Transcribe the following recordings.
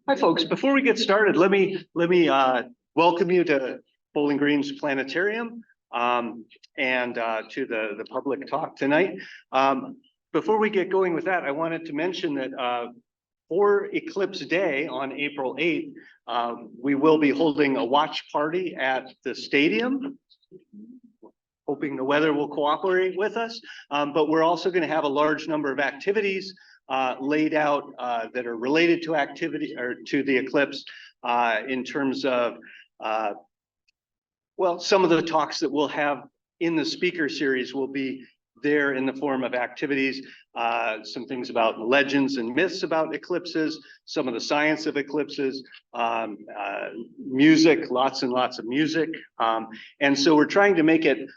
Hi, folks. Before we get started, let me welcome you to Bowling Green's Planetarium and to the public talk tonight. Before we get going with that, I wanted to mention that for Eclipse Day on April 8th, we will be holding a watch party at the stadium. Hoping the weather will cooperate with us, but we're also going to have a large number of activities laid out that are related to activity or to the eclipse in terms of, well, some of the talks that we'll have in the speaker series will be there in the form of activities, some things about legends and myths about eclipses, some of the science of eclipses, music, lots and lots of music. And so we're trying to make it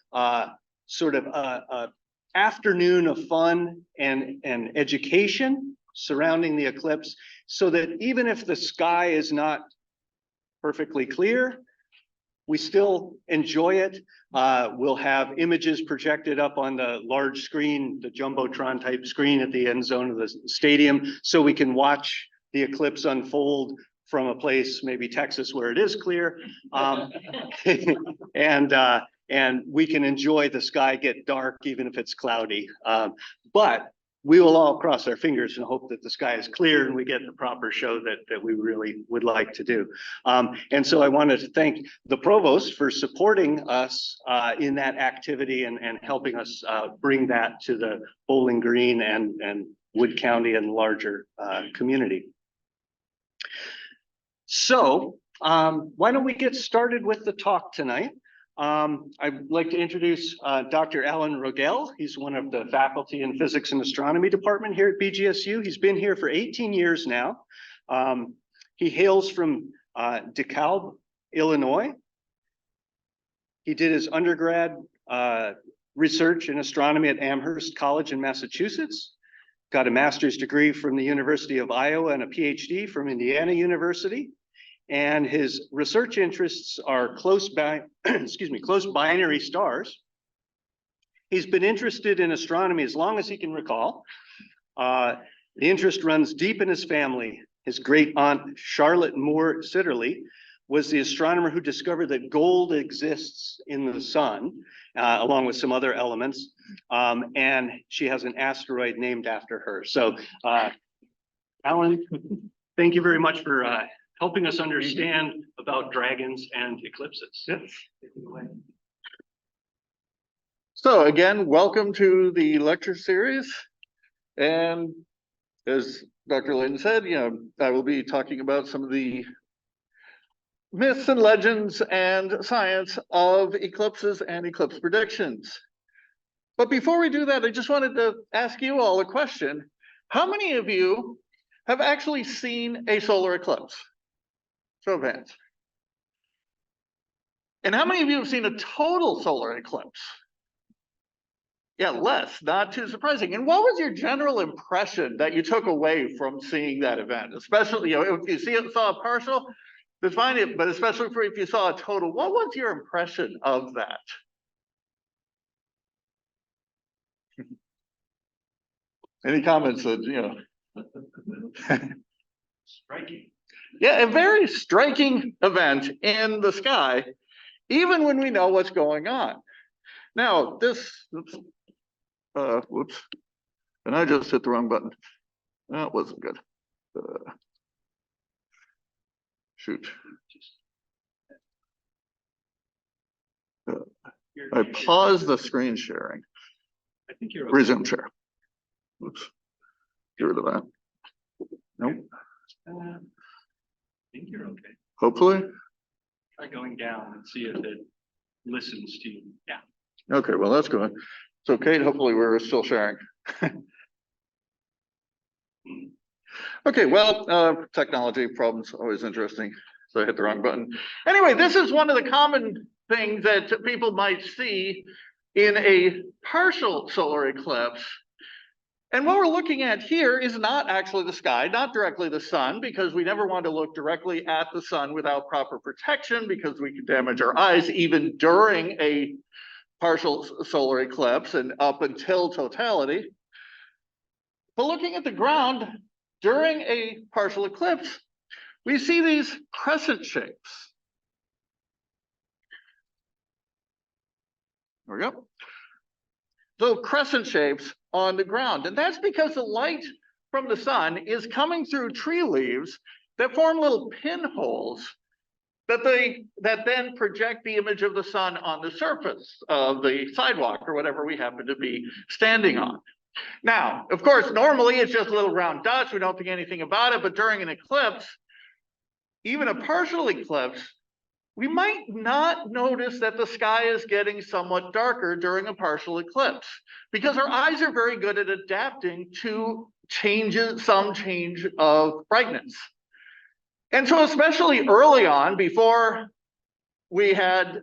sort of a afternoon of fun and education surrounding the eclipse, so that even if the sky is not perfectly clear, we still enjoy it. We'll have images projected up on the large screen, the Jumbotron type screen at the end zone of the stadium, so we can watch the eclipse unfold from a place, maybe Texas, where it is clear. And we can enjoy the sky get dark, even if it's cloudy. But we will all cross our fingers and hope that the sky is clear and we get the proper show that we really would like to do. And so I wanted to thank the provost for supporting us in that activity and helping us bring that to the Bowling Green and Wood County and larger community. So why don't we get started with the talk tonight? I'd like to introduce Dr. Alan Rogel. He's one of the faculty in Physics and Astronomy department here at BGSU. He's been here for 18 years now. He hails from DeKalb, Illinois. He did his undergrad research in astronomy at Amherst College in Massachusetts, got a master's degree from the University of Iowa and a PhD from Indiana University. And his research interests are close binary stars. He's been interested in astronomy as long as he can recall. The interest runs deep in his family. His great aunt, Charlotte Moore Sitterly, was the astronomer who discovered that gold exists in the sun, along with some other elements. And she has an asteroid named after her. So, Alan, thank you very much for helping us understand about dragons and eclipses. Yes. So again, welcome to the lecture series. And as Dr. Layton said, I will be talking about some of the myths and legends and science of eclipses and eclipse predictions. But before we do that, I just wanted to ask you all a question. How many of you have actually seen a solar eclipse? Show of hands. And how many of you have seen a total solar eclipse? Yeah, less, not too surprising. And what was your general impression that you took away from seeing that event? Especially, if you saw a partial, that's fine, but especially if you saw a total, what was your impression of that? Any comments that, Striking. Yeah, a very striking event in the sky, even when we know what's going on. Now, whoops, and I just hit the wrong button. That wasn't good. Shoot. I paused the screen sharing. I think you're okay. Resume share. Oops. Get rid of that. Nope. I think you're okay. Hopefully. Try going down and see if it listens to you. Yeah. Okay, well, that's good. So Kate, hopefully we're still sharing. Okay, well, technology problems always interesting. So I hit the wrong button. Anyway, this is one of the common things that people might see in a partial solar eclipse. And what we're looking at here is not actually the sky, not directly the sun, because we never want to look directly at the sun without proper protection, because we can damage our eyes even during a partial solar eclipse and up until totality. But looking at the ground during a partial eclipse, we see these crescent shapes. There we go. So crescent shapes on the ground. And that's because the light from the sun is coming through tree leaves that form little pinholes that then project the image of the sun on the surface of the sidewalk or whatever we happen to be standing on. Now, of course, normally it's just little round dots. We don't think anything about it, but during an eclipse, even a partial eclipse, we might not notice that the sky is getting somewhat darker during a partial eclipse because our eyes are very good at adapting to some change of brightness. And so especially early on, before we had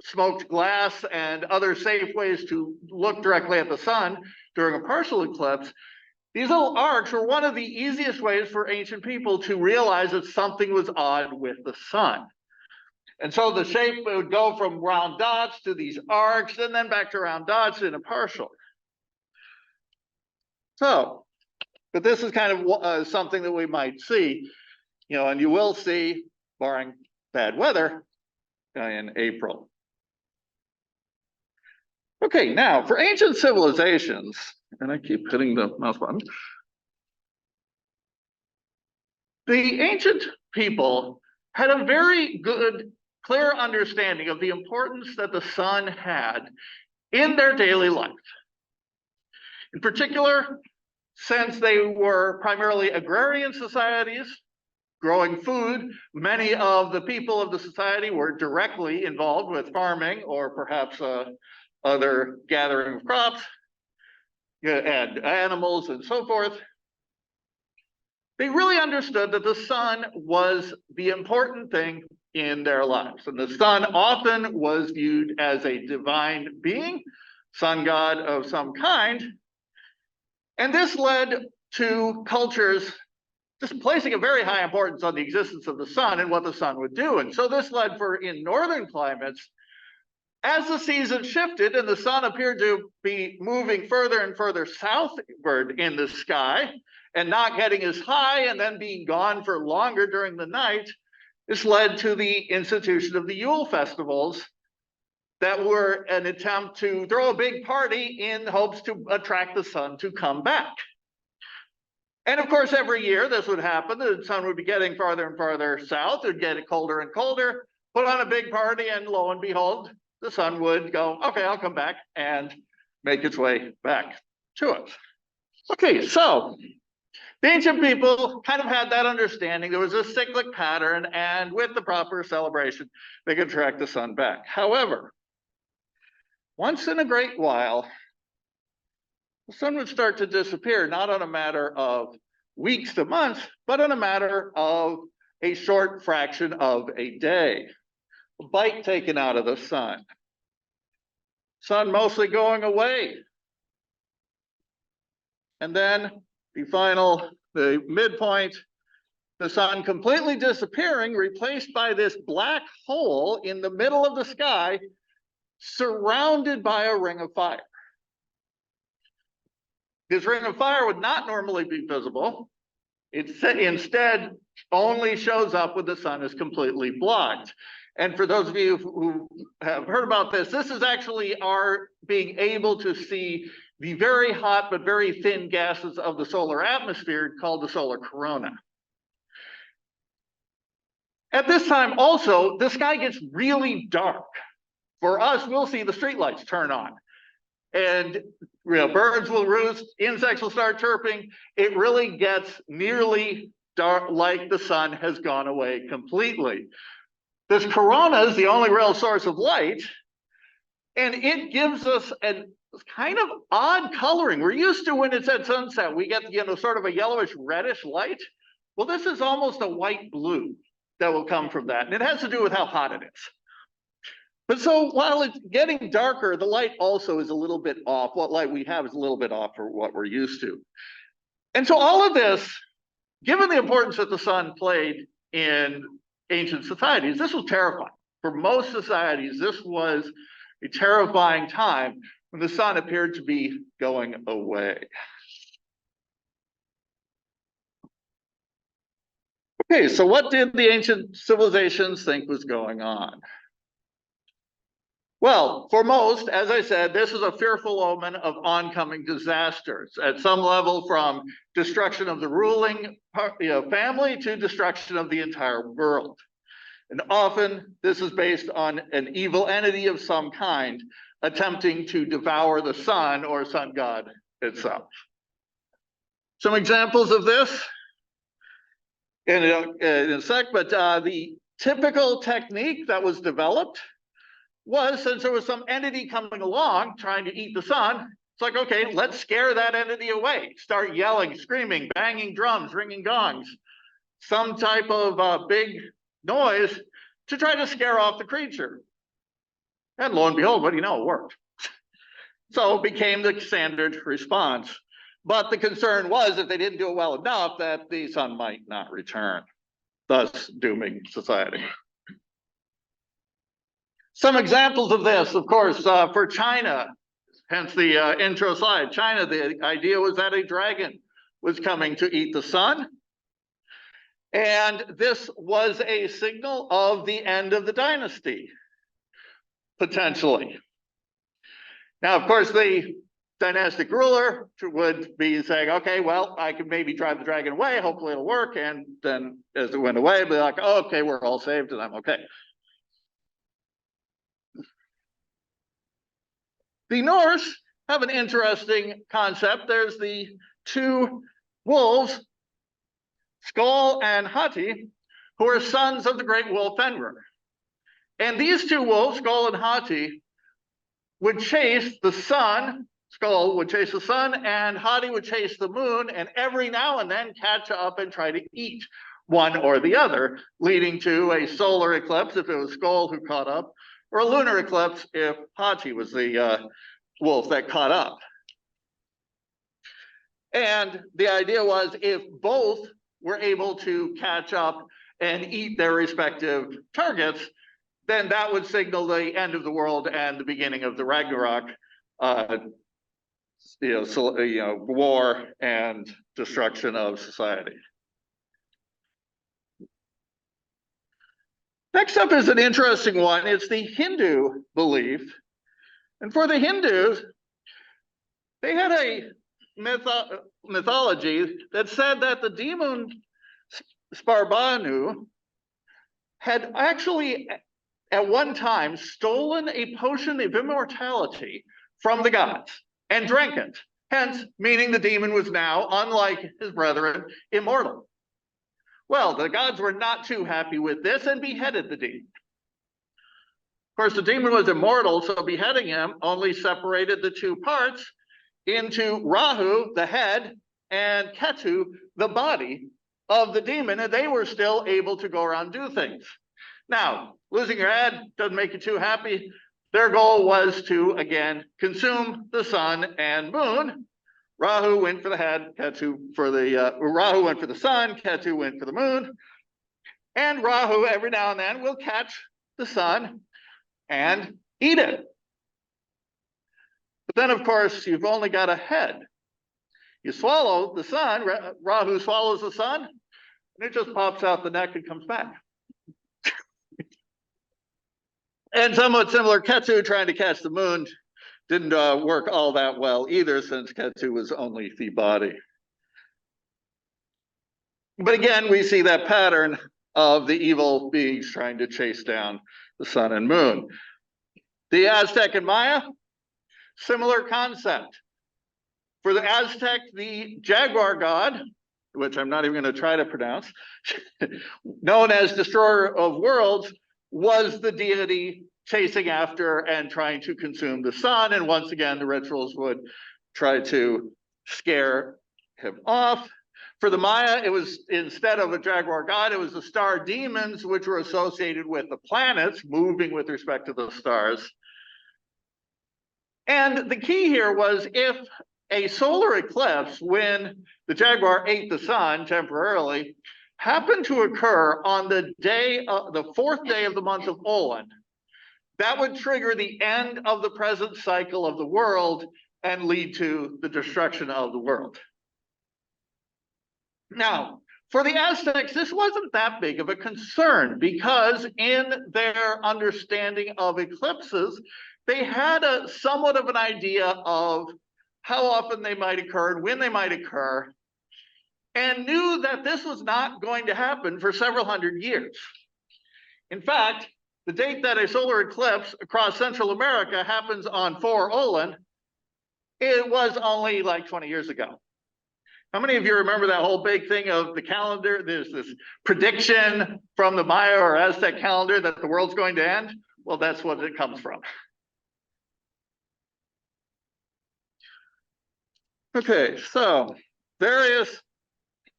smoked glass and other safe ways to look directly at the sun during a partial eclipse, these little arcs were one of the easiest ways for ancient people to realize that something was odd with the sun. And so the shape would go from round dots to these arcs and then back to round dots in a partial. So, but this is kind of something that we might see, and you will see, barring bad weather, in April. Okay, now for ancient civilizations, and I keep hitting the mouse button. The ancient people had a very good, clear understanding of the importance that the sun had in their daily life. In particular, since they were primarily agrarian societies, growing food, many of the people of the society were directly involved with farming or perhaps other gathering of crops and animals and so forth. They really understood that the sun was the important thing in their lives. And the sun often was viewed as a divine being, sun god of some kind. And this led to cultures just placing a very high importance on the existence of the sun and what the sun would do. And so this led in northern climates, as the season shifted and the sun appeared to be moving further and further southward in the sky and not getting as high and then being gone for longer during the night, this led to the institution of the Yule festivals that were an attempt to throw a big party in hopes to attract the sun to come back. And of course, every year this would happen. The sun would be getting farther and farther south. It would get colder and colder, put on a big party, and lo and behold, the sun would go, okay, I'll come back, and make its way back to us. Okay, so the ancient people kind of had that understanding. There was a cyclic pattern, and with the proper celebration, they could track the sun back. However, once in a great while, the sun would start to disappear, not on a matter of weeks to months, but on a matter of a short fraction of a day. A bite taken out of the sun. Sun mostly going away. And then the midpoint, the sun completely disappearing, replaced by this black hole in the middle of the sky, surrounded by a ring of fire. This ring of fire would not normally be visible. It instead only shows up when the sun is completely blocked. And for those of you who have heard about this, this is actually our being able to see the very hot but very thin gases of the solar atmosphere called the solar corona. At this time also, the sky gets really dark. For us, we'll see the streetlights turn on. And birds will roost, insects will start chirping. It really gets nearly dark, like the sun has gone away completely. This corona is the only real source of light, and it gives us a kind of odd coloring. We're used to when it's at sunset, we get sort of a yellowish reddish light. Well, this is almost a white blue that will come from that, and it has to do with how hot it is. But so while it's getting darker, the light also is a little bit off. What light we have is a little bit off for what we're used to. And so all of this, given the importance that the sun played in ancient societies, this was terrifying. For most societies, this was a terrifying time when the sun appeared to be going away. Okay, so what did the ancient civilizations think was going on? Well, for most, as I said, this is a fearful omen of oncoming disasters at some level, from destruction of the ruling family to destruction of the entire world. And often this is based on an evil entity of some kind attempting to devour the sun or sun god itself. Some examples of this in a sec, but the typical technique that was developed was, since there was some entity coming along trying to eat the sun, it's like, okay, let's scare that entity away. Start yelling, screaming, banging drums, ringing gongs, some type of big noise to try to scare off the creature. And lo and behold, what do you know, it worked. So it became the standard response. But the concern was, if they didn't do it well enough, that the sun might not return, thus dooming society. Some examples of this, of course, for China, hence the intro slide. China, the idea was that a dragon was coming to eat the sun. And this was a signal of the end of the dynasty, potentially. Now, of course, the dynastic ruler would be saying, okay, well, I can maybe drive the dragon away, hopefully it'll work. And then as it went away, be like, oh, okay, we're all saved and I'm okay. The Norse have an interesting concept. There's the two wolves, Skoll and Hati, who are sons of the great wolf Fenrir. And these two wolves, Skoll and Hati, would chase the sun. Skoll would chase the sun, and Hati would chase the moon, and every now and then catch up and try to eat one or the other, leading to a solar eclipse if it was Skoll who caught up, or a lunar eclipse if Hati was the wolf that caught up. And the idea was, if both were able to catch up and eat their respective targets, then that would signal the end of the world and the beginning of the Ragnarok, war and destruction of society. Next up is an interesting one. It's the Hindu belief. And for the Hindus, they had a mythology that said that the demon Sparbanu had actually at one time stolen a potion of immortality from the gods and drank it, hence meaning the demon was now, unlike his brethren, immortal. Well, the gods were not too happy with this and beheaded the demon. Of course, the demon was immortal, so beheading him only separated the two parts into Rahu, the head, and Ketu, the body of the demon, and they were still able to go around and do things. Now, losing your head doesn't make you too happy. Their goal was to, again, consume the sun and moon. Rahu went for the head, Ketu for the, Rahu went for the sun, Ketu went for the moon. And Rahu, every now and then, will catch the sun and eat it. But then, of course, you've only got a head. You swallow the sun, Rahu swallows the sun, and it just pops out the neck and comes back. And somewhat similar, Ketu trying to catch the moon didn't work all that well either, since Ketu was only the body. But again, we see that pattern of the evil beings trying to chase down the sun and moon. The Aztec and Maya, similar concept. For the Aztec, the jaguar god, which I'm not even going to try to pronounce, known as destroyer of worlds, was the deity chasing after and trying to consume the sun. And once again, the rituals would try to scare him off. For the Maya, it was, instead of a jaguar god, it was the star demons, which were associated with the planets moving with respect to the stars. And the key here was, if a solar eclipse, when the jaguar ate the sun temporarily, happened to occur on the day, the fourth day of the month of Olin, that would trigger the end of the present cycle of the world and lead to the destruction of the world. Now, For the Aztecs, this wasn't that big of a concern because in their understanding of eclipses, they had a somewhat of an idea of how often they might occur and when they might occur, and knew that this was not going to happen for several hundred years. In fact, the date that a solar eclipse across Central America happens on 4 it was only like 20 years ago. How many of you remember that whole big thing of the calendar? There's this prediction from the Maya or Aztec calendar that the world's going to end. Well, that's what it comes from. Okay, so various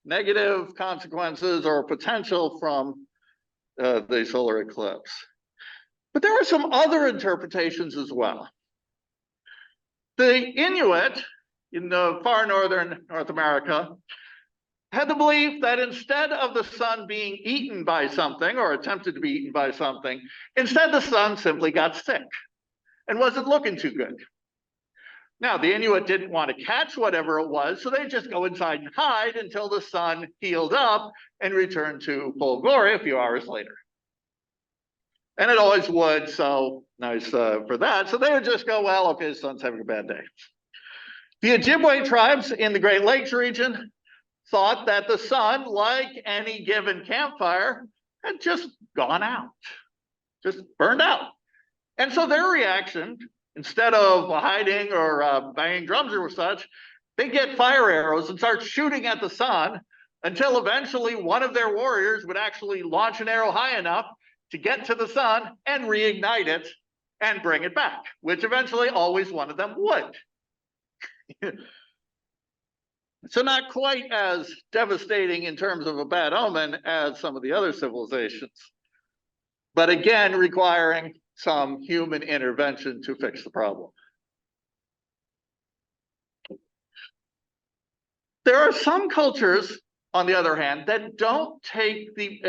negative consequences or potential from the solar eclipse. But there are some other interpretations as well. The Inuit in the far northern North America had the belief that instead of the sun being eaten by something or attempted to be eaten by something, instead the sun simply got sick and wasn't looking too good. Now, the Inuit didn't want to catch whatever it was, so they just go inside and hide until the sun healed up and returned to full glory a few hours later. And it always would, so nice for that. So they would just go, well, okay, the sun's having a bad day. The Ojibwe tribes in the Great Lakes region thought that the sun, like any given campfire, had just gone out, just burned out. And so their reaction, instead of hiding or banging drums or such, they get fire arrows and start shooting at the sun until eventually one of their warriors would actually launch an arrow high enough to get to the sun and reignite it and bring it back, which eventually always one of them would. So not quite as devastating in terms of a bad omen as some of the other civilizations, but again, requiring some human intervention to fix the problem. There are some cultures, on the other hand, that don't take the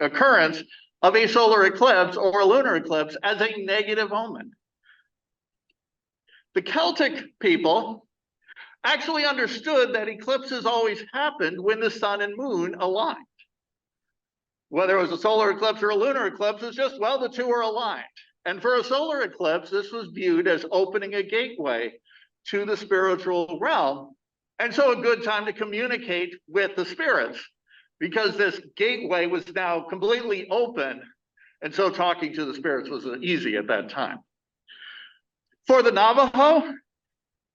occurrence of a solar eclipse or a lunar eclipse as a negative omen. The Celtic people actually understood that eclipses always happened when the sun and moon aligned. Whether it was a solar eclipse or a lunar eclipse, it's just, well, the two are aligned. And for a solar eclipse, this was viewed as opening a gateway to the spiritual realm. And so a good time to communicate with the spirits, because this gateway was now completely open. And so talking to the spirits was easy at that time. For the Navajo,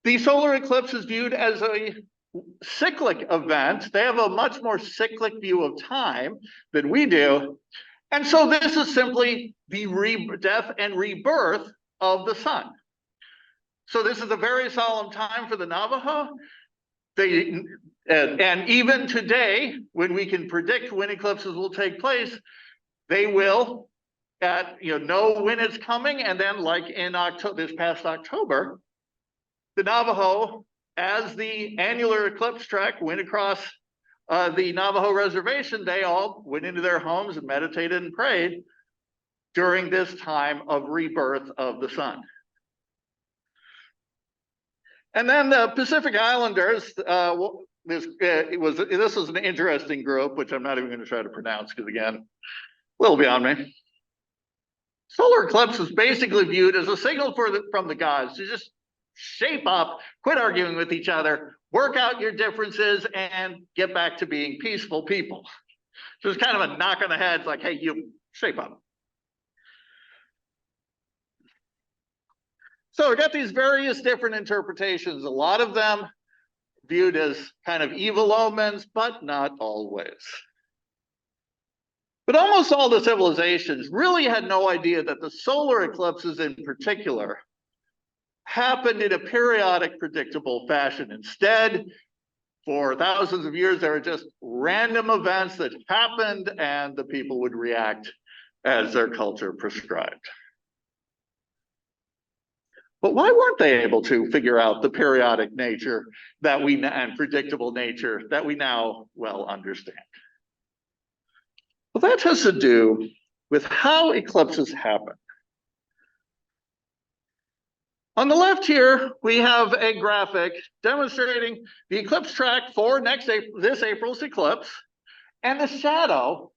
the solar eclipse is viewed as a cyclic event. They have a much more cyclic view of time than we do. And so this is simply the death and rebirth of the sun. So this is a very solemn time for the Navajo. And even today, when we can predict when eclipses will take place, they will know when it's coming. And then, like in October, this past October, the Navajo, as the annular eclipse trek went across the Navajo reservation, they all went into their homes and meditated and prayed during this time of rebirth of the sun. And then the Pacific Islanders, this was an interesting group, which I'm not even going to try to pronounce because, again, a little beyond me. Solar eclipse was basically viewed as a signal from the gods to just shape up, quit arguing with each other, work out your differences, and get back to being peaceful people. So it's kind of a knock on the head, like, hey, you shape up. So we got these various different interpretations, a lot of them viewed as kind of evil omens, but not always. But almost all the civilizations really had no idea that the solar eclipses in particular happened in a periodic, predictable fashion. Instead, for thousands of years, there were just random events that happened, and the people would react as their culture prescribed. But why weren't they able to figure out the periodic nature and predictable nature that we now well understand? Well, that has to do with how eclipses happen. On the left here, we have a graphic demonstrating the eclipse track for this April's eclipse. and the shadow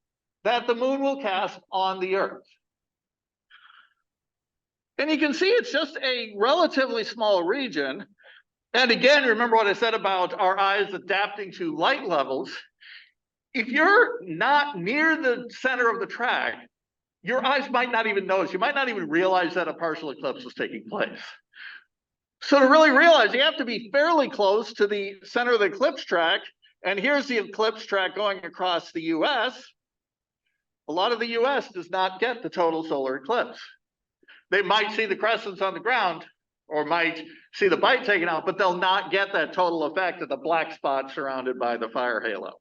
that the moon will cast on the Earth. And you can see it's just a relatively small region. And again, remember what I said about our eyes adapting to light levels. If you're not near the center of the track, your eyes might not even notice. You might not even realize that a partial eclipse is taking place. So to really realize, you have to be fairly close to the center of the eclipse track. And here's the eclipse track going across the US. A lot of the US does not get the total solar eclipse. They might see the crescents on the ground or might see the bite taken out, but they'll not get that total effect of the black spot surrounded by the fire halo.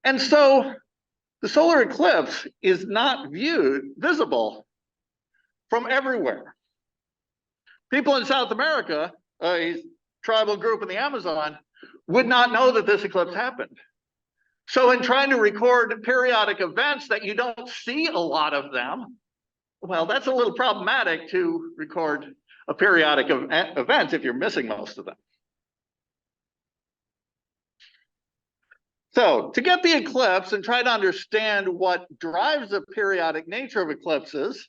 And so the solar eclipse is not visible from everywhere. People in South America, a tribal group in the Amazon, would not know that this eclipse happened. So in trying to record periodic events that you don't see a lot of them, well, that's a little problematic to record a periodic event if you're missing most of them. So to get the eclipse and try to understand what drives the periodic nature of eclipses,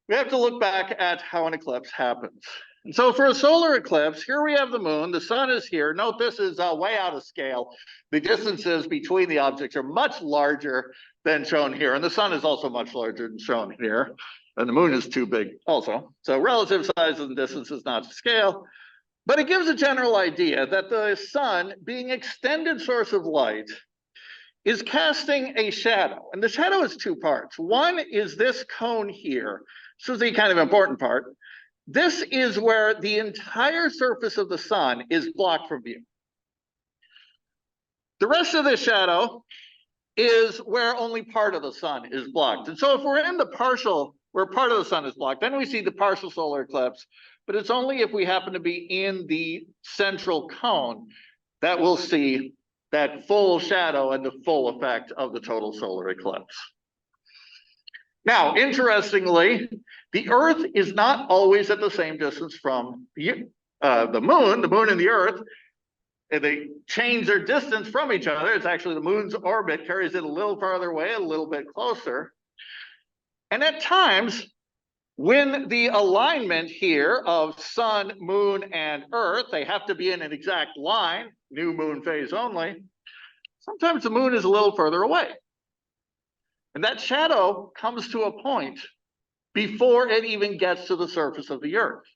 we have to look back at how an eclipse happens. And so for a solar eclipse, here we have the moon, the sun is here. Note this is way out of scale. The distances between the objects are much larger than shown here. And the sun is also much larger than shown here. And the moon is too big also. So relative size and distance is not to scale. But it gives a general idea that the sun, being an extended source of light, is casting a shadow. And the shadow is two parts. One is this cone here. This is the kind of important part. This is where the entire surface of the sun is blocked from view. The rest of the shadow is where only part of the sun is blocked. And so if we're in the partial, where part of the sun is blocked, then we see the partial solar eclipse. But it's only if we happen to be in the central cone that we'll see that full shadow and the full effect of the total solar eclipse. Now, interestingly, the Earth is not always at the same distance from the moon and the Earth. They change their distance from each other. It's actually the moon's orbit carries it a little farther away, a little bit closer. And at times, when the alignment here of sun, moon, and Earth, they have to be in an exact line, new moon phase only, sometimes the moon is a little further away. And that shadow comes to a point before it even gets to the surface of the Earth.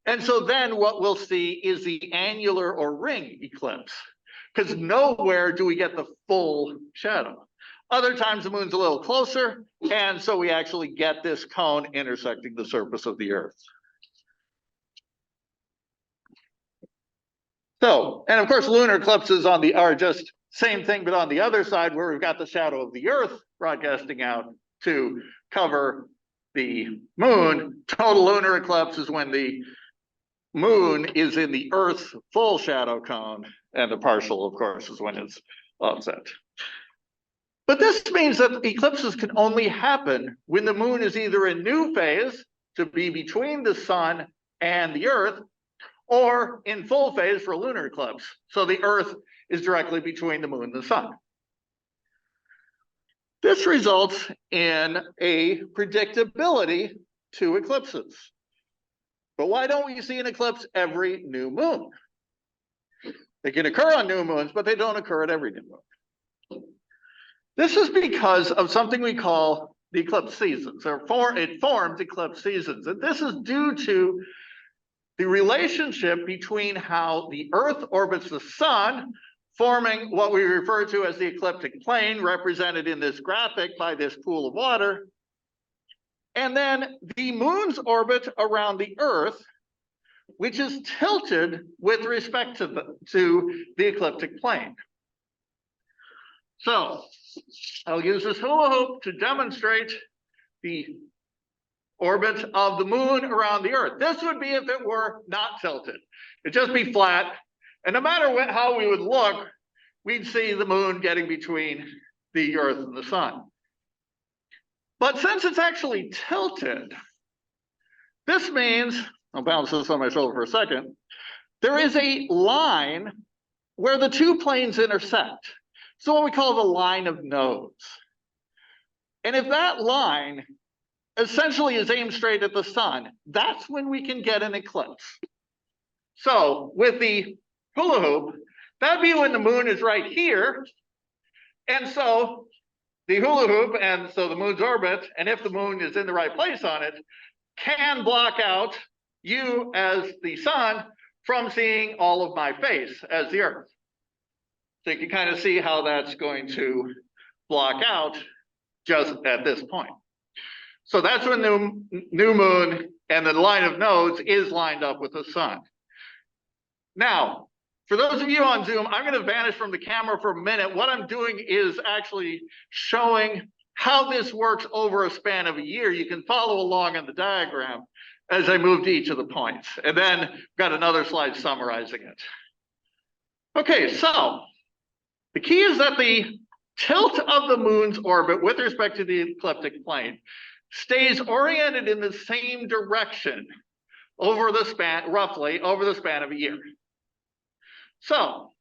And so then what we'll see is the annular or ring eclipse, because nowhere do we get the full shadow. Other times the moon's a little closer, and so we actually get this cone intersecting the surface of the Earth. So, and of course, lunar eclipses are just same thing, but on the other side where we've got the shadow of the Earth broadcasting out to cover the moon. Total lunar eclipse is when the moon is in the Earth's full shadow cone, and the partial, of course, is when it's offset. But this means that eclipses can only happen when the moon is either in new phase, to be between the sun and the Earth, or in full phase for a lunar eclipse. So the Earth is directly between the moon and the sun. This results in a predictability to eclipses. But why don't we see an eclipse every new moon? They can occur on new moons, but they don't occur at every new moon. This is because of something we call the eclipse seasons, it forms eclipse seasons. And this is due to the relationship between how the Earth orbits the sun, forming what we refer to as the ecliptic plane, represented in this graphic by this pool of water, and then the moon's orbit around the Earth, which is tilted with respect to the ecliptic plane. So I'll use this hula hoop to demonstrate the orbit of the moon around the Earth. This would be if it were not tilted. It'd just be flat. And no matter how we would look, we'd see the moon getting between the Earth and the sun. But since it's actually tilted, this means, I'll bounce this on my shoulder for a second, there is a line where the two planes intersect. So what we call the line of nodes. And if that line essentially is aimed straight at the sun, that's when we can get an eclipse. So with the hula hoop, that'd be when the moon is right here. And so the hula hoop, and so the moon's orbit, and if the moon is in the right place on it, can block out you as the sun from seeing all of my face as the Earth. So you can kind of see how that's going to block out just at this point. So that's when the new moon and the line of nodes is lined up with the sun. Now, for those of you on Zoom, I'm going to vanish from the camera for a minute. What I'm doing is actually showing how this works over a span of a year. You can follow along in the diagram as I move to each of the points. And then got another slide summarizing it. Okay, so the key is that the tilt of the moon's orbit with respect to the ecliptic plane stays oriented in the same direction over the span, roughly over the span of a year. So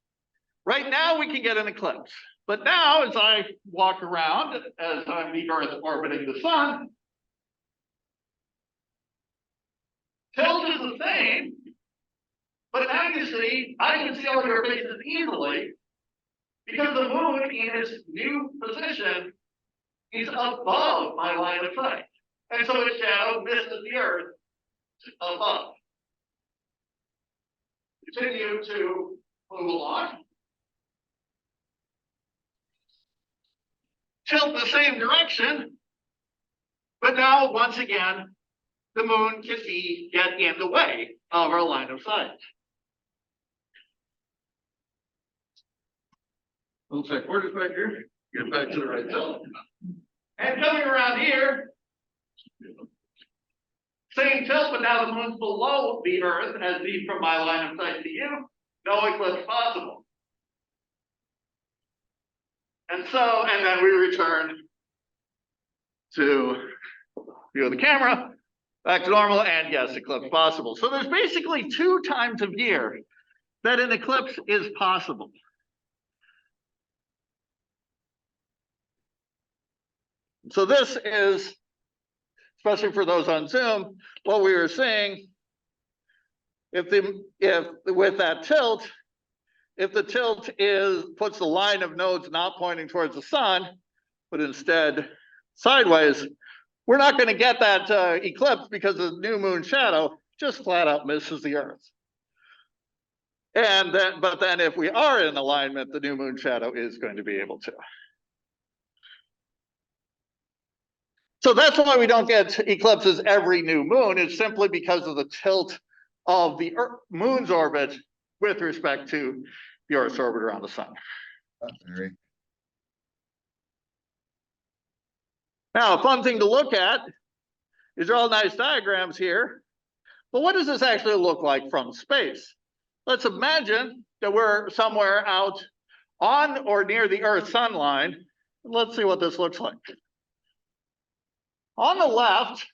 right now we can get an eclipse, but now as I walk around, as I'm the Earth orbiting the sun, tilt is the same, but now you see, I can see all your faces easily because the moon in its new position is above my line of sight. And so its shadow misses the Earth above. Continue to move along. Tilt the same direction, but now once again, the moon can get in the way of our line of sight. Looks like we're just right here. Get back to the right tilt. And coming around here, same tilt, but now the moon's below the Earth as seen from my line of sight to you. No eclipse possible. And so, and then we return to view of the camera, back to normal, and yes, eclipse possible. So there's basically 2 times of year that an eclipse is possible. So this is, especially for those on Zoom, what we were saying, if with that tilt, if the tilt puts the line of nodes not pointing towards the sun, but instead sideways, we're not going to get that eclipse because the new moon shadow just flat out misses the Earth. And then, but then if we are in alignment, the new moon shadow is going to be able to. So that's why we don't get eclipses every new moon. It's simply because of the tilt of the moon's orbit with respect to the Earth's orbit around the sun. Now, a fun thing to look at is all nice diagrams here, but what does this actually look like from space? Let's imagine that we're somewhere out on or near the Earth-Sun line. Let's see what this looks like. On the left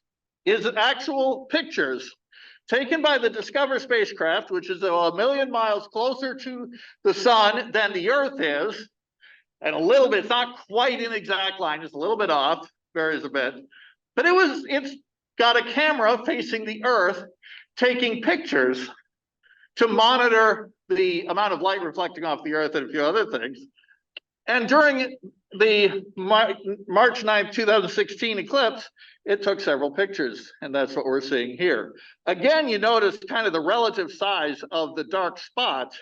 is actual pictures taken by the Discover spacecraft, which is 1 million miles closer to the sun than the Earth is, and a little bit, it's not quite an exact line, it's a little bit off, varies a bit, but it's got a camera facing the Earth taking pictures to monitor the amount of light reflecting off the Earth and a few other things. And during the March 9th, 2016 eclipse, it took several pictures, and that's what we're seeing here. Again, you notice kind of the relative size of the dark spot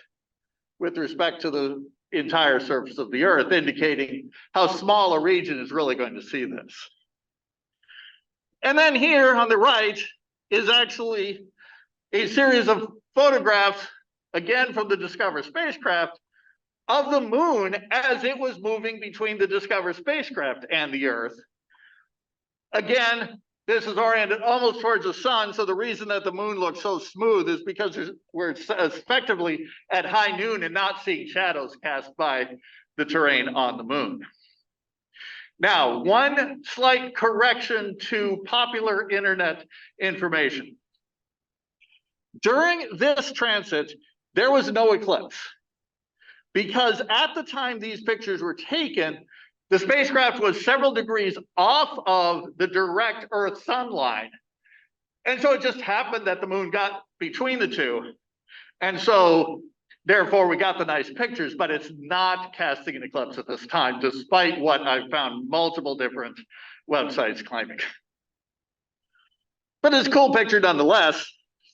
with respect to the entire surface of the Earth, indicating how small a region is really going to see this. And then here on the right is actually a series of photographs, again from the Discover spacecraft, of the moon as it was moving between the Discover spacecraft and the Earth. Again, this is oriented almost towards the sun, so the reason that the moon looks so smooth is because we're effectively at high noon and not seeing shadows cast by the terrain on the moon. Now, one slight correction to popular internet information. During this transit, there was no eclipse. because at the time these pictures were taken, the spacecraft was several degrees off of the direct Earth-Sun line. And so it just happened that the moon got between the two. And so therefore we got the nice pictures, but it's not casting an eclipse at this time, despite what I've found multiple different websites claiming. But it's a cool picture nonetheless,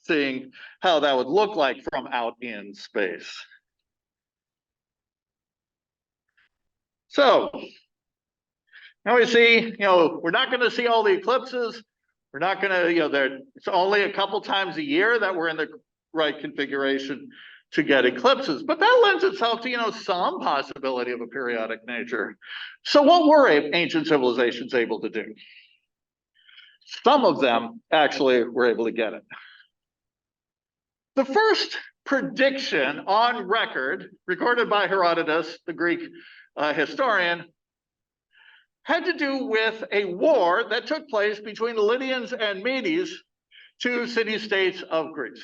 seeing how that would look like from out in space. So now we see, we're not going to see all the eclipses. We're not going to, it's only a couple times a year that we're in the right configuration to get eclipses, but that lends itself to, some possibility of a periodic nature. So what were ancient civilizations able to do? Some of them actually were able to get it. The first prediction on record, recorded by Herodotus, the Greek historian, had to do with a war that took place between the Lydians and Medes, two city-states of Greece.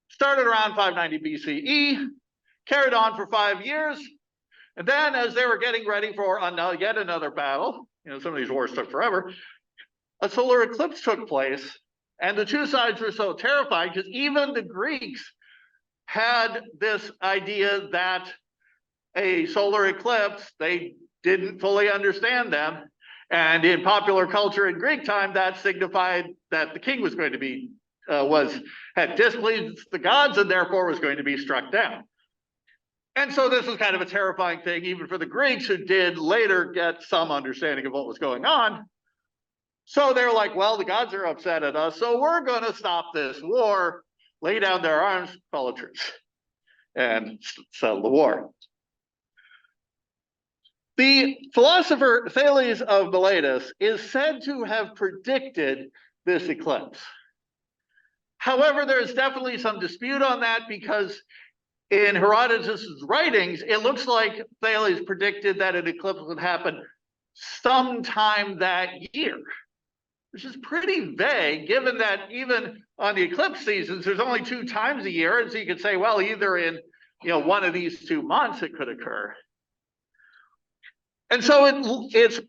Started around 590 BCE, carried on for 5 years, and then as they were getting ready for yet another battle, some of these wars took forever, a solar eclipse took place, and the two sides were so terrified because even the Greeks had this idea that a solar eclipse, they didn't fully understand them. And in popular culture in Greek time, that signified that the king was going to be, had displeased the gods and therefore was going to be struck down. And so this was kind of a terrifying thing, even for the Greeks, who did later get some understanding of what was going on. So they're like, well, the gods are upset at us, so we're going to stop this war, lay down their arms, call a truce, and settle the war. The philosopher Thales of Miletus is said to have predicted this eclipse. However, there's definitely some dispute on that because in Herodotus' writings, it looks like Thales predicted that an eclipse would happen sometime that year, which is pretty vague, given that even on the eclipse seasons, there's only 2 times a year. And so you could say, well, either in one of these 2 months it could occur. And so it's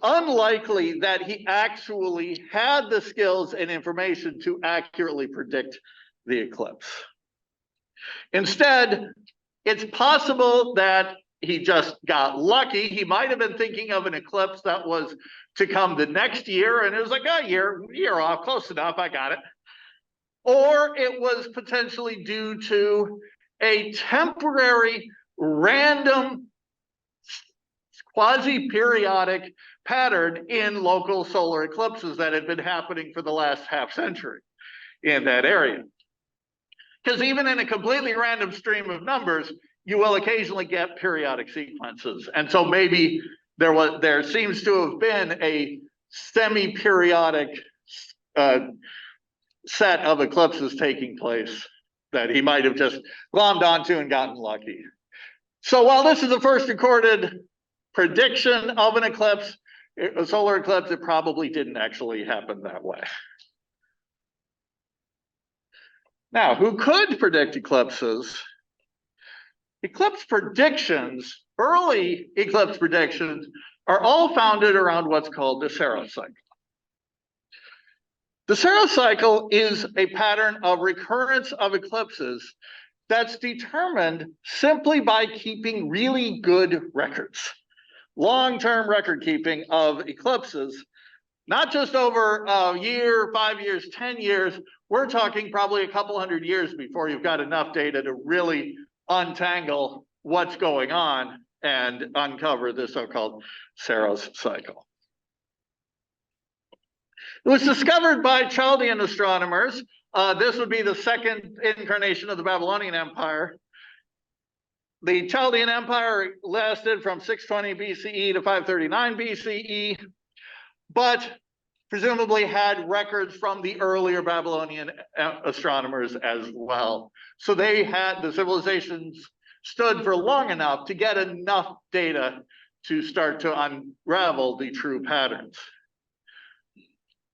unlikely that he actually had the skills and information to accurately predict the eclipse. Instead, it's possible that he just got lucky. He might have been thinking of an eclipse that was to come the next year, and it was like, oh, year off, close enough, I got it. Or it was potentially due to a temporary, random, quasi-periodic pattern in local solar eclipses that had been happening for the last half century in that area. Because even in a completely random stream of numbers, you will occasionally get periodic sequences. And so maybe there seems to have been a semi-periodic set of eclipses taking place that he might have just glommed onto and gotten lucky. So while this is the first recorded prediction of an eclipse, a solar eclipse, it probably didn't actually happen that way. Now, who could predict eclipses? Eclipse predictions, early eclipse predictions, are all founded around what's called the Saros cycle. The Saros cycle is a pattern of recurrence of eclipses that's determined simply by keeping really good records. Long-term record keeping of eclipses, not just over a year, 5 years, 10 years. We're talking probably a couple hundred years before you've got enough data to really untangle what's going on and uncover the so-called Saros cycle. It was discovered by Chaldean astronomers. This would be the second incarnation of the Babylonian Empire. The Chaldean Empire lasted from 620 BCE to 539 BCE, but presumably had records from the earlier Babylonian astronomers as well. So the civilizations stood for long enough to get enough data to start to unravel the true patterns.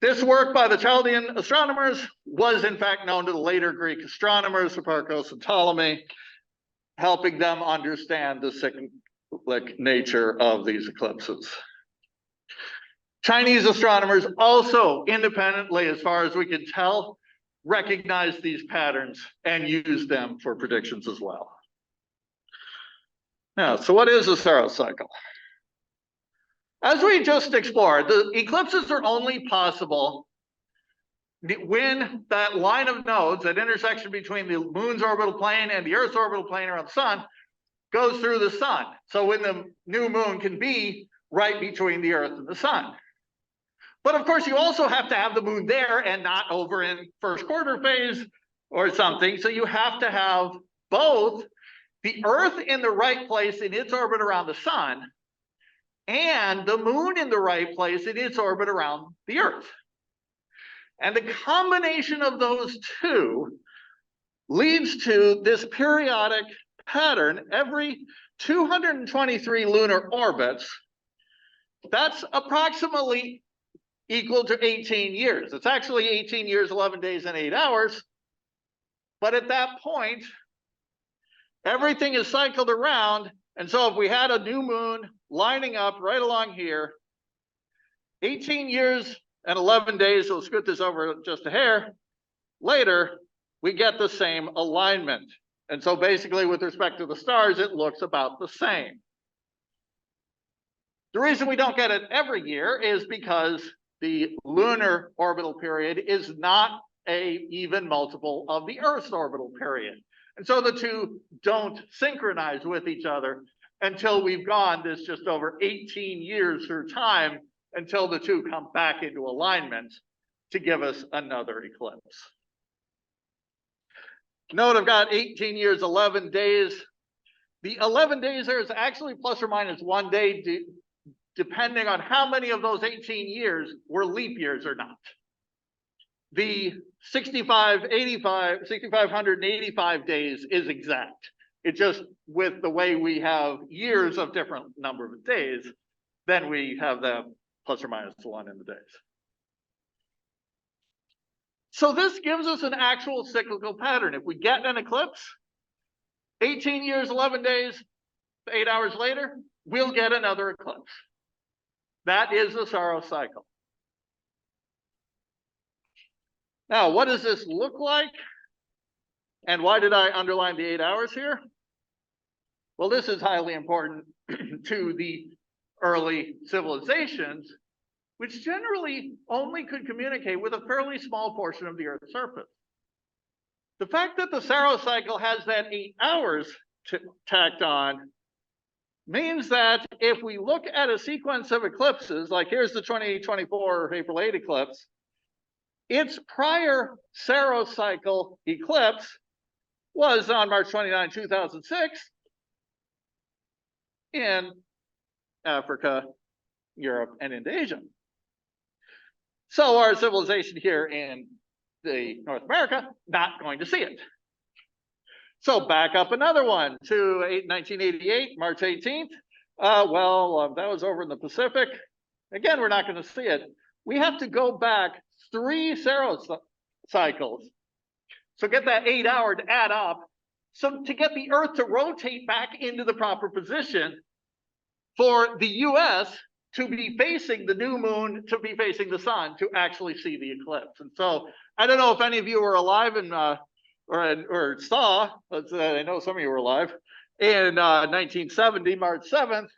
This work by the Chaldean astronomers was in fact known to the later Greek astronomers, Hipparchus and Ptolemy. helping them understand the cyclic nature of these eclipses. Chinese astronomers also independently, as far as we can tell, recognize these patterns and use them for predictions as well. Now, so what is a Saros cycle? As we just explored, the eclipses are only possible when that line of nodes, that intersection between the moon's orbital plane and the Earth's orbital plane around the sun, goes through the sun. So when the new moon can be right between the Earth and the sun. But of course, you also have to have the moon there and not over in first quarter phase or something. So you have to have both the Earth in the right place in its orbit around the sun and the moon in the right place in its orbit around the Earth. And the combination of those two leads to this periodic pattern every 223 lunar orbits. That's approximately equal to 18 years. It's actually 18 years, 11 days, and 8 hours. But at that point, everything is cycled around. And so if we had a new moon lining up right along here, 18 years and 11 days, so we'll scoot this over just a hair, later, we get the same alignment. And so basically with respect to the stars, it looks about the same. The reason we don't get it every year is because the lunar orbital period is not an even multiple of the Earth's orbital period. And so the two don't synchronize with each other until we've gone this just over 18 years through time until the two come back into alignment to give us another eclipse. Note I've got 18 years, 11 days. The 11 days there is actually plus or minus 1 day, depending on how many of those 18 years were leap years or not. The 6,585 days is exact. It just, with the way we have years of different number of days, then we have them plus or minus 1 in the days. So this gives us an actual cyclical pattern. If we get an eclipse, 18 years, 11 days, 8 hours later, we'll get another eclipse. That is the Saros cycle. Now, what does this look like? And why did I underline the 8 hours here? Well, this is highly important to the early civilizations, which generally only could communicate with a fairly small portion of the Earth's surface. The fact that the Saros cycle has that 8 hours tacked on means that if we look at a sequence of eclipses, like here's the 2024 April 8 eclipse, its prior Saros cycle eclipse was on March 29, 2006 in Africa, Europe, and into Asia. So our civilization here in the North America, not going to see it. So back up another one to 1988, March 18th. That was over in the Pacific. Again, we're not going to see it. We have to go back 3 Saros cycles. So get that 8 hour to add up. So to get the Earth to rotate back into the proper position for the US to be facing the new moon, to be facing the sun, to actually see the eclipse. And so I don't know if any of you were alive and or saw, I know some of you were alive, in 1970, March 7th,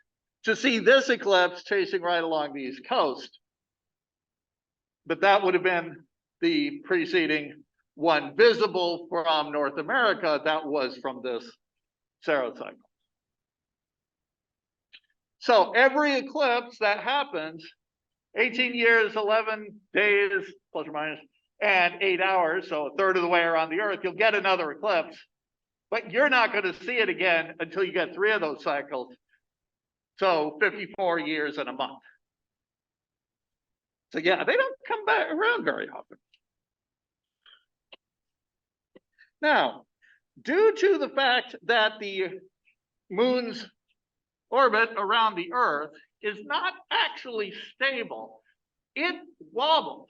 to see this eclipse chasing right along the East Coast. But that would have been the preceding one visible from North America. That was from this Saros cycle. So every eclipse that happens, 18 years, 11 days, plus or minus, and 8 hours, so a third of the way around the Earth, you'll get another eclipse. But you're not going to see it again until you get 3 of those cycles. So 54 years and a month. So yeah, they don't come back around very often. Now, due to the fact that the moon's orbit around the Earth is not actually stable, it wobbles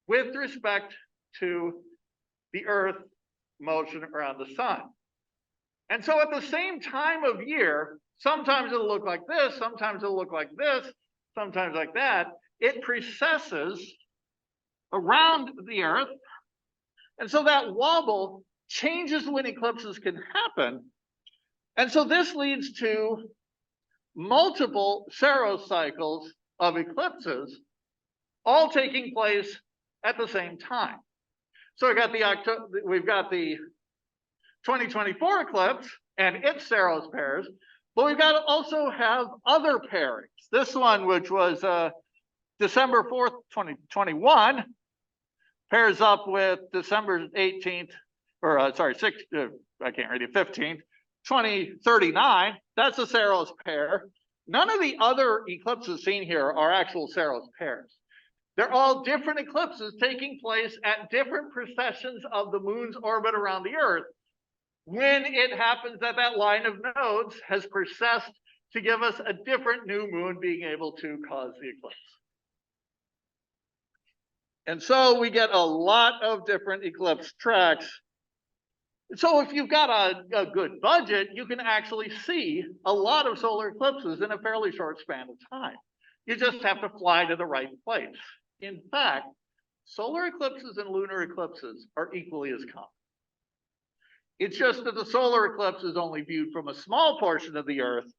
with respect to the Earth motion around the sun. And so at the same time of year, sometimes it'll look like this, sometimes it'll look like this, sometimes like that. It precesses around the Earth. And so that wobble changes when eclipses can happen. And so this leads to multiple serocycles of eclipses all taking place at the same time. So we've got the 2024 eclipse and its Saros pairs, but we've got to also have other pairings. This one, which was December 4th, 2021, pairs up with December 18th, or sorry, 6th, I can't read it, 15th, 2039. That's a Saros pair. None of the other eclipses seen here are actual Saros pairs. They're all different eclipses taking place at different precessions of the moon's orbit around the Earth, when it happens that that line of nodes has precessed to give us a different new moon being able to cause the eclipse. And so we get a lot of different eclipse tracks. So if you've got a good budget, you can actually see a lot of solar eclipses in a fairly short span of time. You just have to fly to the right place. In fact, solar eclipses and lunar eclipses are equally as common. It's just that the solar eclipse is only viewed from a small portion of the Earth,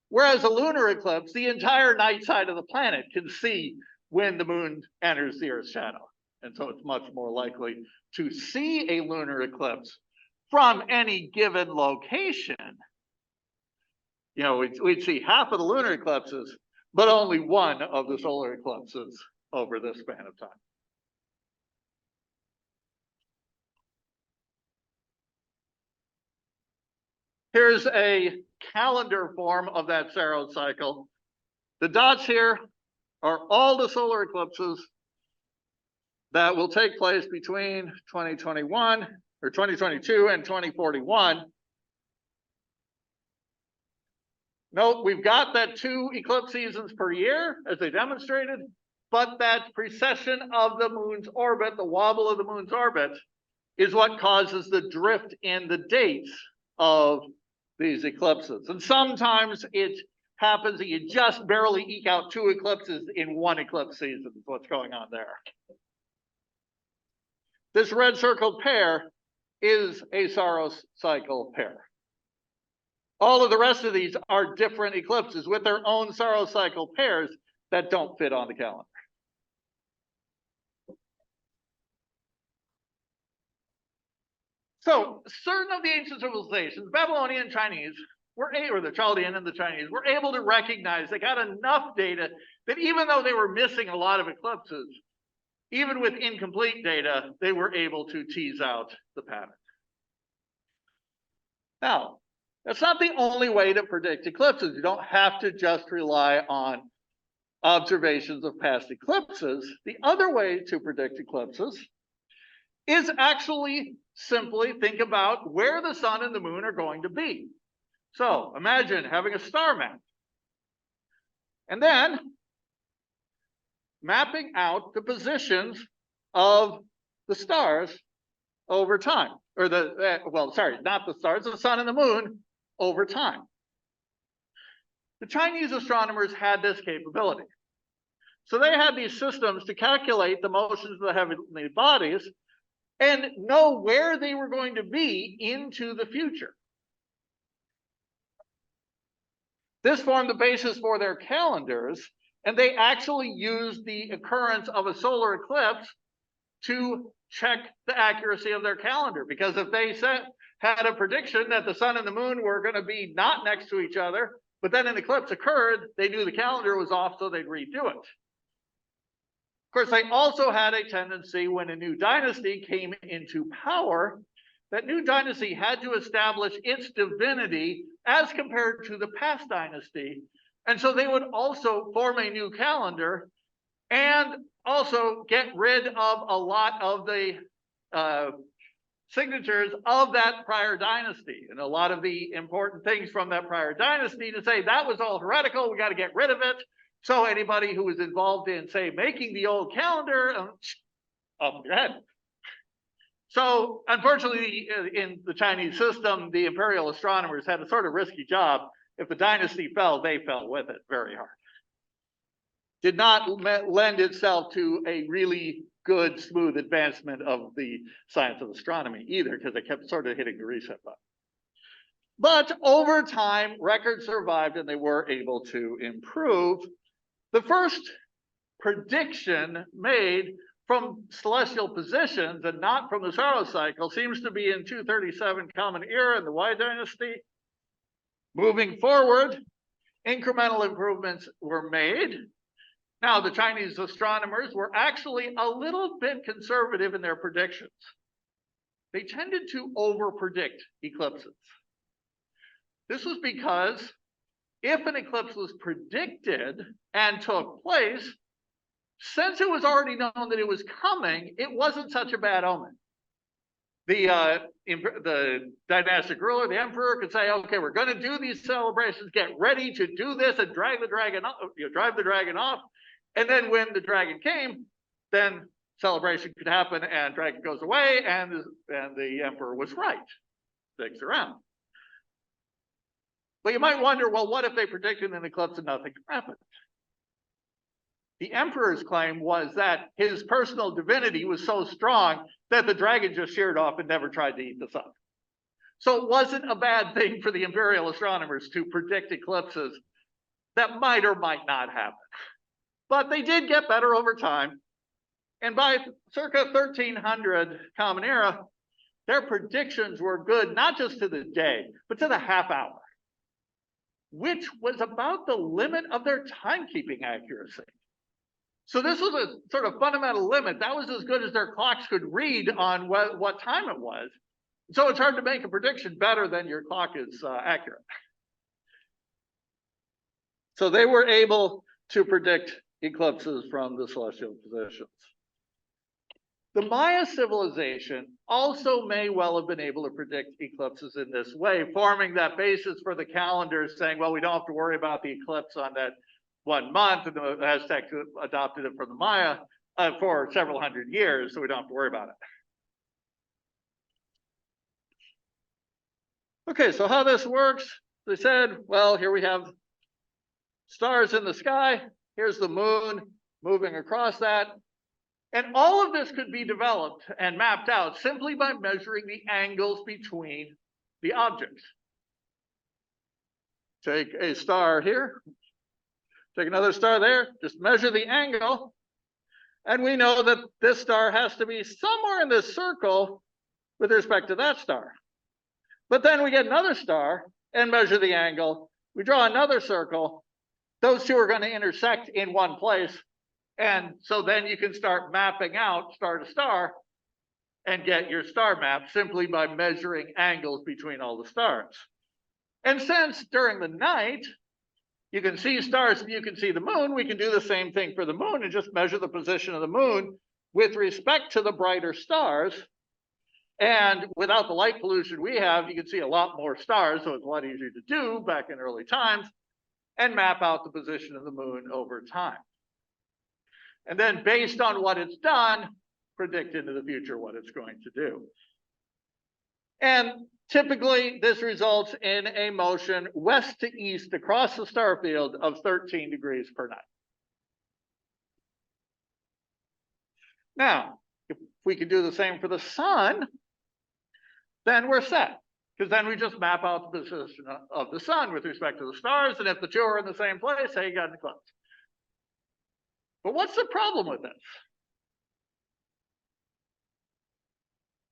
whereas a lunar eclipse, the entire night side of the planet can see when the moon enters the Earth's shadow. And so it's much more likely to see a lunar eclipse from any given location. You know, we'd see half of the lunar eclipses, but only one of the solar eclipses over this span of time. Here's a calendar form of that Saros cycle. The dots here are all the solar eclipses that will take place between 2021 or 2022 and 2041. Note, we've got that 2 eclipse seasons per year, as they demonstrated, but that precession of the moon's orbit, the wobble of the moon's orbit, is what causes the drift in the dates of these eclipses. And sometimes it happens that you just barely eke out 2 eclipses in one eclipse season, is what's going on there. This red circled pair is a Saros cycle pair. All of the rest of these are different eclipses with their own Saros cycle pairs that don't fit on the calendar. So certain of the ancient civilizations, Babylonian, Chinese, or the Chaldean and the Chinese, were able to recognize, they got enough data that even though they were missing a lot of eclipses, even with incomplete data, they were able to tease out the pattern. Now, that's not the only way to predict eclipses. You don't have to just rely on observations of past eclipses. The other way to predict eclipses is actually simply think about where the sun and the moon are going to be. So imagine having a star map and then mapping out the positions of the stars over time, or not the stars, the sun and the moon over time. The Chinese astronomers had this capability. So they had these systems to calculate the motions of the heavenly bodies and know where they were going to be into the future. This formed the basis for their calendars, and they actually used the occurrence of a solar eclipse to check the accuracy of their calendar. Because if they had a prediction that the sun and the moon were going to be not next to each other, but then an eclipse occurred, they knew the calendar was off, so they'd redo it. Of course, they also had a tendency when a new dynasty came into power, that new dynasty had to establish its divinity as compared to the past dynasty. And so they would also form a new calendar and also get rid of a lot of the signatures of that prior dynasty and a lot of the important things from that prior dynasty to say that was all heretical, we got to get rid of it. So anybody who was involved in, say, making the old calendar, up your head. So unfortunately, in the Chinese system, the imperial astronomers had a sort of risky job. If the dynasty fell, they fell with it very hard. Did not lend itself to a really good, smooth advancement of the science of astronomy either, because it kept sort of hitting the reset button. But over time, records survived and they were able to improve. The first prediction made from celestial positions and not from the solar cycle seems to be in 237 Common Era in the Y dynasty. Moving forward, incremental improvements were made. Now, the Chinese astronomers were actually a little bit conservative in their predictions. They tended to over-predict eclipses. This was because if an eclipse was predicted and took place, since it was already known that it was coming, it wasn't such a bad omen. The dynastic ruler, the emperor, could say, okay, we're going to do these celebrations, get ready to do this and drag the dragon off, drive the dragon off. And then when the dragon came, then celebration could happen and dragon goes away and the emperor was right. Sticks around. But you might wonder, well, what if they predicted an eclipse and nothing happened? The emperor's claim was that his personal divinity was so strong that the dragon just sheared off and never tried to eat the sun. So it wasn't a bad thing for the imperial astronomers to predict eclipses that might or might not happen. But they did get better over time. And by circa 1300 Common Era, their predictions were good, not just to the day, but to the half hour, which was about the limit of their timekeeping accuracy. So this was a sort of fundamental limit. That was as good as their clocks could read on what time it was. So it's hard to make a prediction better than your clock is accurate. So they were able to predict eclipses from the celestial positions. The Maya civilization also may well have been able to predict eclipses in this way, forming that basis for the calendar, saying, well, we don't have to worry about the eclipse on that 1 month, and the Aztecs adopted it from the Maya for several hundred years, so we don't have to worry about it. Okay, so how this works, they said, well, here we have stars in the sky, here's the moon moving across that, and all of this could be developed and mapped out simply by measuring the angles between the objects. Take a star here, take another star there, just measure the angle, and we know that this star has to be somewhere in this circle with respect to that star. But then we get another star and measure the angle, we draw another circle, those two are going to intersect in one place, and so then you can start mapping out star to star and get your star map simply by measuring angles between all the stars. And since during the night, you can see stars and you can see the moon, we can do the same thing for the moon and just measure the position of the moon with respect to the brighter stars. And without the light pollution we have, you can see a lot more stars, so it's a lot easier to do back in early times, and map out the position of the moon over time. And then based on what it's done, predict into the future what it's going to do. And typically, this results in a motion west to east across the star field of 13 degrees per night. Now, if we could do the same for the sun, then we're set, because then we just map out the position of the sun with respect to the stars, and if the two are in the same place, hey, you got an eclipse. But what's the problem with this?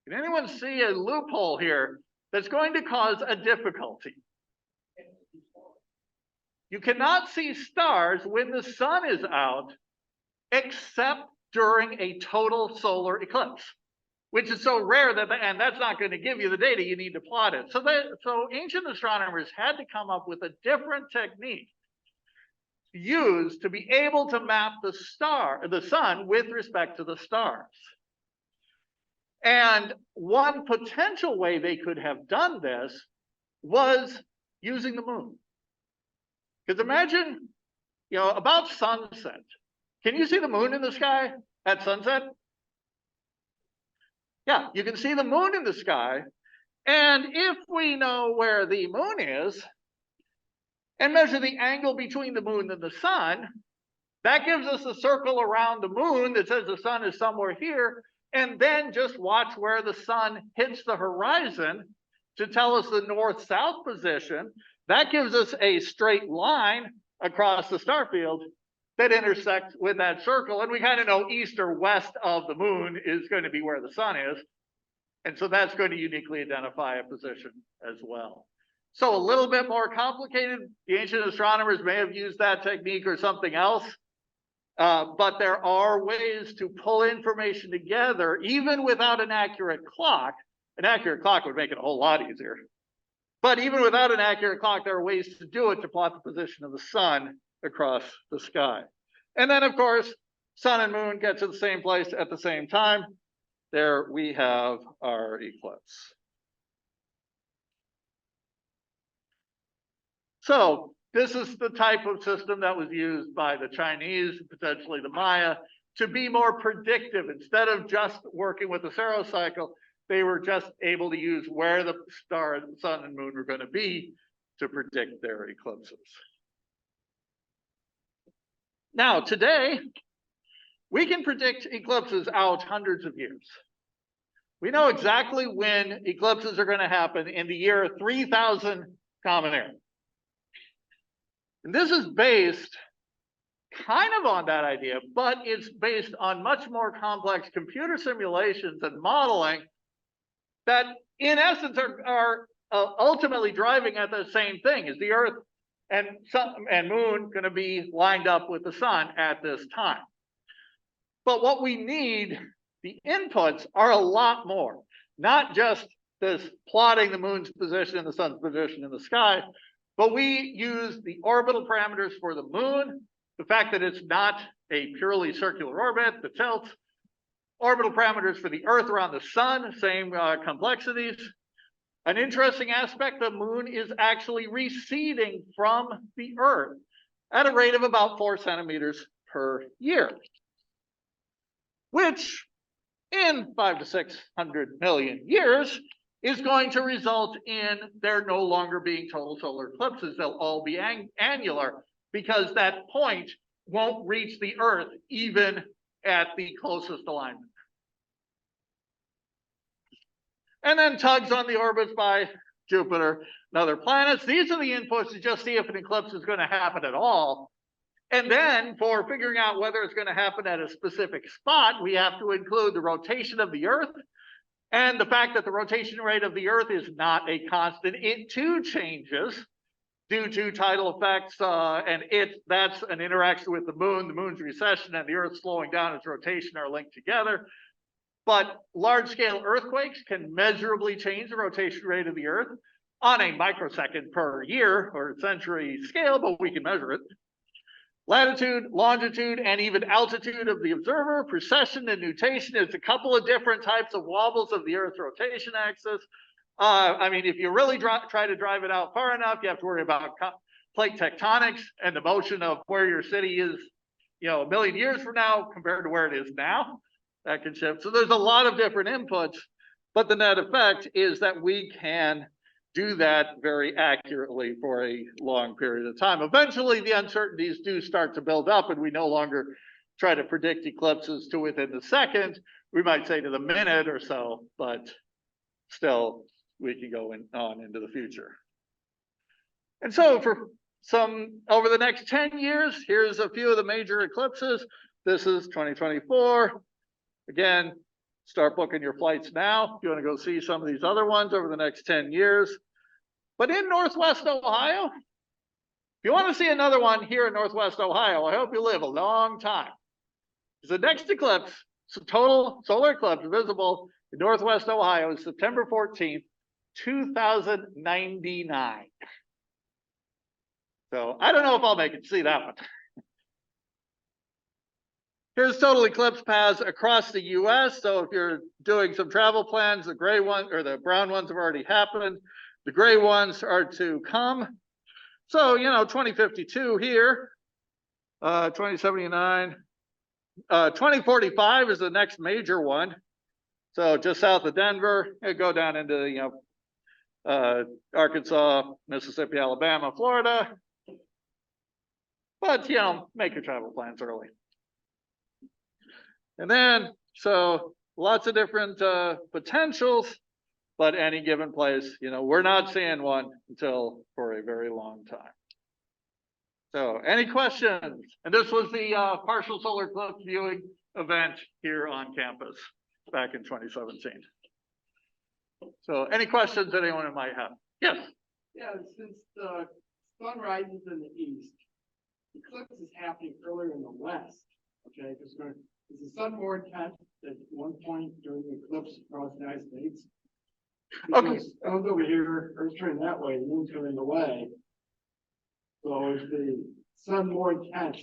Can anyone see a loophole here that's going to cause a difficulty? You cannot see stars when the sun is out, except during a total solar eclipse, which is so rare that, and that's not going to give you the data, you need to plot it. So ancient astronomers had to come up with a different technique used to be able to map the sun with respect to the stars. And one potential way they could have done this was using the moon. Because imagine, about sunset. Can you see the moon in the sky at sunset? Yeah, you can see the moon in the sky. And if we know where the moon is and measure the angle between the moon and the sun, that gives us a circle around the moon that says the sun is somewhere here. And then just watch where the sun hits the horizon to tell us the north-south position. That gives us a straight line across the star field that intersects with that circle. And we kind of know east or west of the moon is going to be where the sun is. And so that's going to uniquely identify a position as well. So a little bit more complicated. The ancient astronomers may have used that technique or something else. But there are ways to pull information together, even without an accurate clock. An accurate clock would make it a whole lot easier. But even without an accurate clock, there are ways to do it to plot the position of the sun across the sky. And then, of course, sun and moon get to the same place at the same time. There we have our eclipse. So this is the type of system that was used by the Chinese, potentially the Maya, to be more predictive. Instead of just working with the Saros cycle, they were just able to use where the star, sun, and moon were going to be to predict their eclipses. Now, today, we can predict eclipses out hundreds of years. We know exactly when eclipses are going to happen in the year 3000 Common Era. And this is based kind of on that idea, but it's based on much more complex computer simulations and modeling that, in essence, are ultimately driving at the same thing. Is the Earth and sun and moon going to be lined up with the sun at this time? But what we need, the inputs, are a lot more. Not just this plotting the moon's position and the sun's position in the sky, but we use the orbital parameters for the moon, the fact that it's not a purely circular orbit, the tilt, orbital parameters for the Earth around the sun, same complexities. An interesting aspect, the moon is actually receding from the Earth at a rate of about 4 centimeters per year, which in 500 to 600 million years is going to result in there no longer being total solar eclipses. They'll all be annular, because that point won't reach the Earth even at the closest alignment. And then tugs on the orbits by Jupiter and other planets. These are the inputs to just see if an eclipse is going to happen at all. And then for figuring out whether it's going to happen at a specific spot, we have to include the rotation of the Earth and the fact that the rotation rate of the Earth is not a constant. It too changes due to tidal effects, and that's an interaction with the moon's recession and the Earth slowing down its rotation are linked together. But large-scale earthquakes can measurably change the rotation rate of the Earth on a microsecond per year or century scale, but we can measure it. Latitude, longitude, and even altitude of the observer, precession and nutation is a couple of different types of wobbles of the Earth's rotation axis. I mean, if you really try to drive it out far enough, you have to worry about plate tectonics and the motion of where your city is, a million years from now compared to where it is now. That can shift. So there's a lot of different inputs, but the net effect is that we can do that very accurately for a long period of time. Eventually, the uncertainties do start to build up, and we no longer try to predict eclipses to within the second. We might say to the minute or so, but still, we can go on into the future. And so for over the next 10 years, here's a few of the major eclipses. This is 2024. Again, start booking your flights now if you want to go see some of these other ones over the next 10 years. But in Northwest Ohio, if you want to see another one here in Northwest Ohio, I hope you live a long time. The next eclipse, total solar eclipse visible in Northwest Ohio is September 14th, 2099. So I don't know if I'll make it to see that one. Here's total eclipse paths across the US. So if you're doing some travel plans, the gray one or the brown ones have already happened. The gray ones are to come. So, 2052 here, 2079, 2045 is the next major one. So just south of Denver, you go down into, Arkansas, Mississippi, Alabama, Florida. But, make your travel plans early. And then, so lots of different potentials, but any given place, we're not seeing one until for a very long time. So any questions? And this was the partial solar eclipse viewing event here on campus back in 2017. So any questions that anyone might have? Yes. Yeah, since the sun rises in the east, the eclipse is happening earlier in the west. Okay, because is the sun more intense at one point during the eclipse across the United States? Okay. Because sun's over here, Earth's turning that way, the moon's turning away. So is the sun more intense?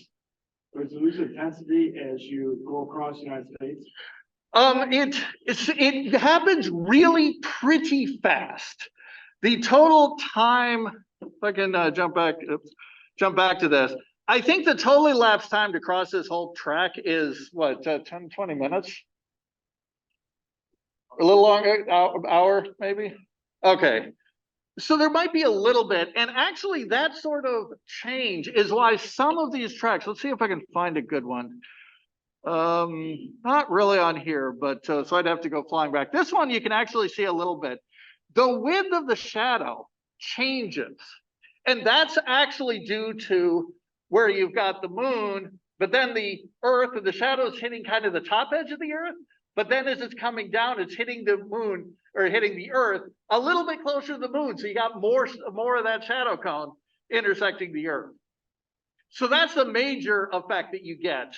Or does it lose intensity as you go across the United States? It happens really pretty fast. The total time, if I can jump back to this. I think the total elapsed time to cross this whole track is what, 10, 20 minutes? A little longer, hour maybe? Okay. So there might be a little bit, and actually that sort of change is why some of these tracks, let's see if I can find a good one. Not really on here, but so I'd have to go flying back. This one you can actually see a little bit. The width of the shadow changes, and that's actually due to where you've got the moon, but then the Earth, and the shadow is hitting kind of the top edge of the Earth, but then as it's coming down, it's hitting the moon, or hitting the Earth a little bit closer to the moon, so you got more of that shadow cone intersecting the Earth. So that's the major effect that you get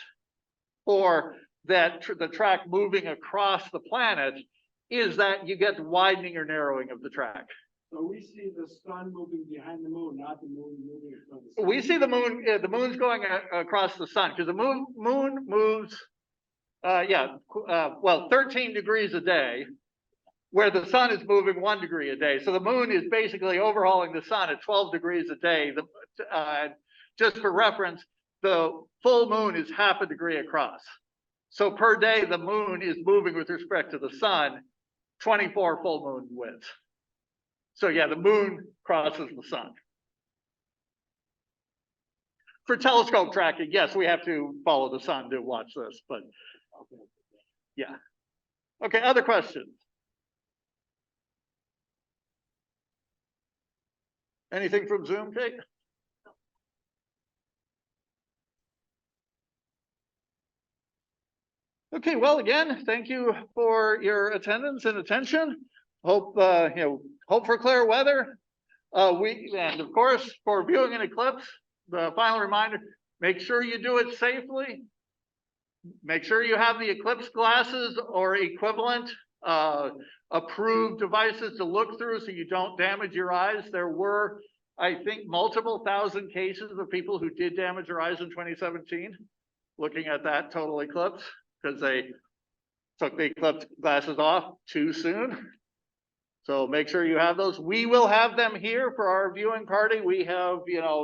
for that the track moving across the planet, is that you get widening or narrowing of the track. So we see the sun moving behind the moon, not the moon moving in front of the sun. We see the moon, the moon's going across the sun, because the moon moves, 13 degrees a day, where the sun is moving 1 degree a day. So the moon is basically overhauling the sun at 12 degrees a day. Just for reference, the full moon is half a degree across. So per day, the moon is moving with respect to the sun 24 full moon widths. So yeah, the moon crosses the sun. For telescope tracking, yes, we have to follow the sun to watch this, but yeah. Okay, other questions? Anything from Zoom, Kate? Okay, well, again, thank you for your attendance and attention. Hope hope for clear weather. And of course, for viewing an eclipse, the final reminder: make sure you do it safely. Make sure you have the eclipse glasses or equivalent approved devices to look through, so you don't damage your eyes. There were, I think, multiple thousand cases of people who did damage their eyes in 2017, looking at that total eclipse, because they took the eclipse glasses off too soon. So make sure you have those. We will have them here for our viewing party. We have,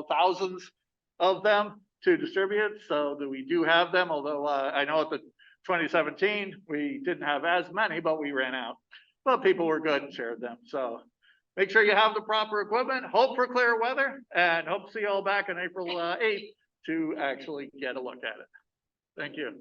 thousands of them to distribute, so that we do have them. Although I know at the 2017, we didn't have as many, but we ran out. But people were good and shared them. So make sure you have the proper equipment. Hope for clear weather, and hope to see you all back on April 8th to actually get a look at it. Thank you.